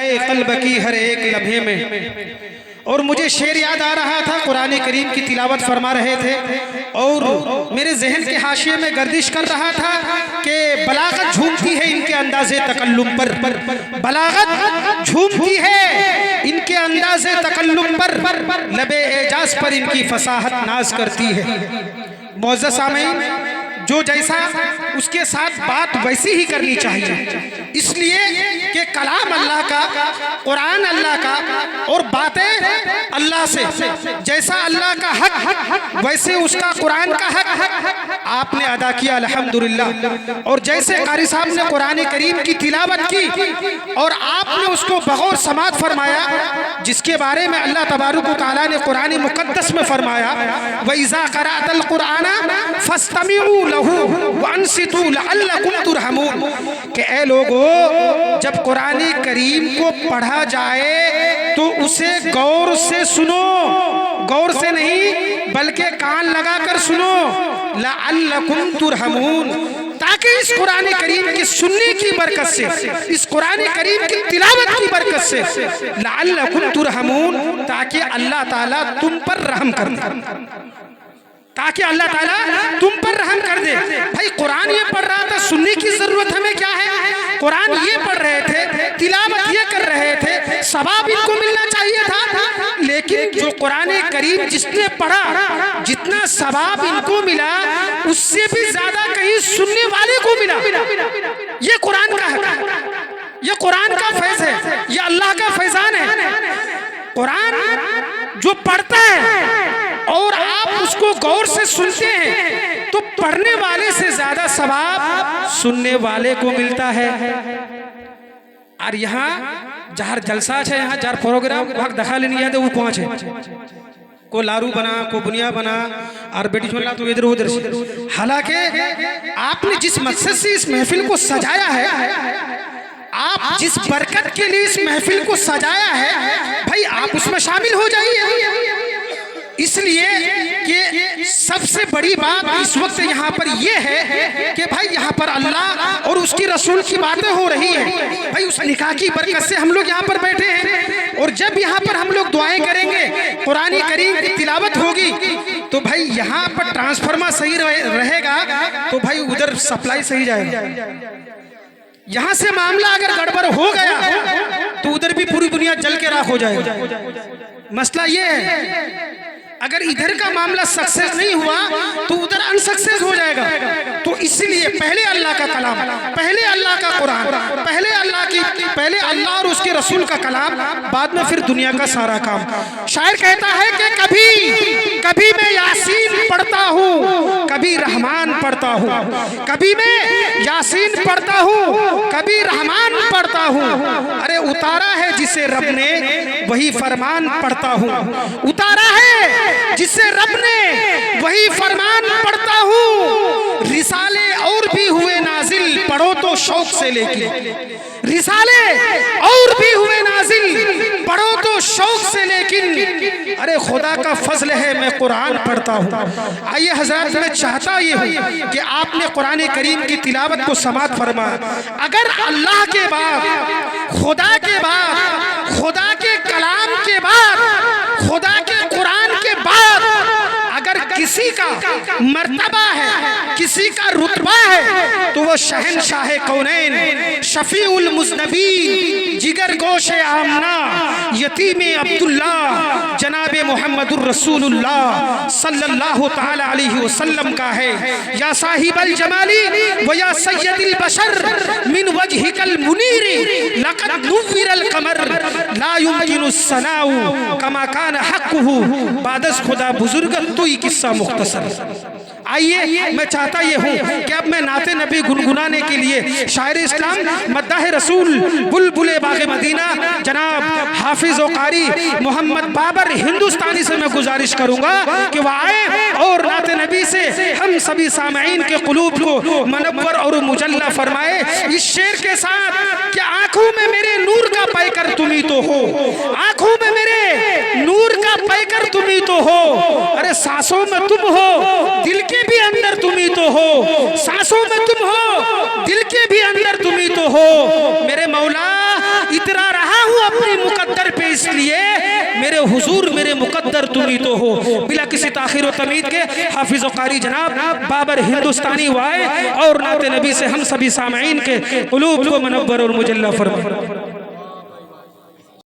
सजाए कल्ब की हर एक लम्हे में। और मुझे शेर याद आ रहा था, कुरान करीम की तिलावत फरमा रहे थे और मेरे जहन के हाशिए में गर्दिश कर रहा था कि बलागत झूमती है इनके अंदाज़े तकल्लुम पर, बलागत झूमती है इनके अंदाज़े तकल्लुम पर, लबे एजाज पर इनकी फसाहत नाज करती है। मुअज़्ज़ज़ सामीन, जो जैसा उसके साथ बात वैसी ही करनी चाहिए, इसलिए कि कलाम अल्लाह का, कुरान अल्लाह का और बातें अल्लाह से, जैसा अल्लाह का हक वैसे उसका कुरान का हक आपने अदा किया अल्हम्दुलिल्लाह। और जैसे कारी साहब ने कुरान करीम की तिलावत की और आपने उसको बगौर समात फरमाया, जिसके बारे में अल्लाह तबारक व तआला ने कुरान मुक़द्दस में फरमाया, व इज़ा क़रअतल कुरान फस्तमिऊ लहू व अंसितू लअल्लकुम तुरहमून, कि ए लोगों, जब कुरान करीम को पढ़ा जाए तो उसे गौर से सुनो, गौर से नहीं बल्कि कान लगाकर सुनो, लअल्लकुम तुरहमून, ताकि इस कुरान करीम के सुनने की बरकत से, इस कुरान करीम की तिलावत की बरकत से, लअल्लकुम तुरहमून, ताकि अल्लाह ताला तुम पर रहम कर दे, ताकि अल्लाह ताला तुम पर रहम कर दे। भाई कुरान ये पढ़ रहा था, सुनने की जरूरत हमें क्या है? कुरान ये पढ़ रहे थे, तिलावत ये कर रहे थे, सवाब इनको मिलना चाहिए था, लेकिन जो कुरान करीम जिसने पढ़ा, जितना सवाब इनको मिला उससे भी ज्यादा कहीं सुनने वाले को मिला। ये कुरान का है, ये कुरान का फैज़ है, ये अल्लाह का फैजान है। कुरान जो पढ़ता है और आप उसको गौर से सुनते हैं तो पढ़ने वाले से ज्यादा सवाब सुनने वाले को मिलता है। और यहाँ जहाँ जलसा है, यहाँ जार प्रोग्राम भाग दखा लेनी है, वो पहुंचे को लारू बना, को बुनिया बना और बेटी छोला तो इधर उधर से। हालांकि आपने जिस मकसद से इस महफिल को सजाया है, आप जिस बरकत के लिए इस महफिल को सजाया है, भाई आप उसमें शामिल हो जाइए। इसलिए कि सबसे बड़ी बात इस वक्त यहाँ पर यह है कि भाई यहाँ पर अल्लाह और उसकी रसूल की बातें हो रही है। भाई उस निकाह की बरकत से हम लोग यहाँ पर बैठे हैं, और जब यहाँ पर हम लोग दुआएं करेंगे, कुरान करीम की तिलावत होगी, तो भाई यहाँ पर ट्रांसफार्मर सही रहेगा तो भाई उधर सप्लाई सही जाएगा। यहाँ से मामला अगर गड़बड़ हो गया तो उधर भी पूरी दुनिया जल के राख हो जाएगा। मसला ये है, अगर इधर का मामला सक्सेस नहीं हुआ तो उधर अनसक्सेस हो जाएगा। तो इसलिए पहले अल्लाह का कलाम, पहले अल्लाह का कुरान, पहले अल्लाह और उसके रसूल का कलाम, बाद में फिर दुनिया का सारा काम। शायर कहता है कि कभी मैं यासीन पढ़ता हूँ, कभी रहमान पढ़ता हूँ, कभी मैं यासीन पढ़ता हूँ, कभी रहमान पढ़ता हूँ। अरे उतारा है जिसे रब ने वही फरमान पढ़ता हूँ, उतारा है जिसे रब ने वही फरमान पढ़ता हूँ। रिसाले और भी हुए नाजिल, पढ़ो तो शौक से, लेकिन रिसाले और भी हुए नाजिल, पढ़ो तो शौक से, लेकिन अरे खुदा का फजल है मैं कुरान पढ़ता हूँ। आइए हजरत, मैं चाहता ये हूँ कि आपने कुरान करीम की तिलावत को समात फरमाया। अगर अल्लाह के बाद, खुदा के बाद, खुदा के कलाम के बाद, खुदा के कुरान के बाद अगर किसी का मर्तबा है, किसी का रुतबा है, तो वो शहनशाह कौनैन, शफीउल मुज़नबीन, जिगर गोशे आमना, यतीम अब्दुल्ला, जनाबे मुहम्मदुर रसूलुल्लाह सल्लल्लाहु ताला अलैहि वसल्लम का है। या साहिबल जमाली व या सय्यदिल बशर मिन वजहिकल मुनीरी लक़द नुव्विरल कमर ला युमकिनुस सनाउ कमा कान हक़्क़ुहु बादस खुदा बुजुर्ग। तो ये किस्सा मुख्तसर। आइए, मैं चाहता ये हूँ कि अब मैं नाते नबी गुनगुनाने के लिए शायर इस्लाम मद्दाह रसूल बुलबुले बाग़े मदीना जनाब हाफिज व कारी मोहम्मद बाबर हिंदुस्तानी से मैं गुजारिश करूँगा कि वह आए और नाते नबी से हम सभी सामईन के क़ुलूब को मनव्वर और मुजल्ला फरमाए इस शेर के साथ कि आँखों में मेरे नूर का पैकर तुम ही तो हो, आँखों में मेरे नूर का पैकर तुम ही तो हो। अरे सांसों में तुम हो, दिल के भी अंदर तुम ही तो हो, सांसों में तुम हो, दिल के भी अंदर तुम ही तो हो। मेरे मौला इतरा रहा हूँ अपने मुकद्दर पे, इसलिए मेरे हुजूर मेरे मुकद्दर तुम ही तो हो। बिला किसी ताखिर व तमीद के हाफिज व कारी जनाब बाबर हिंदुस्तानी वाए और नाते नबी से हम सभी सामईन के क़ुलूब को मुनव्वर और मुजल्ला फरमाए।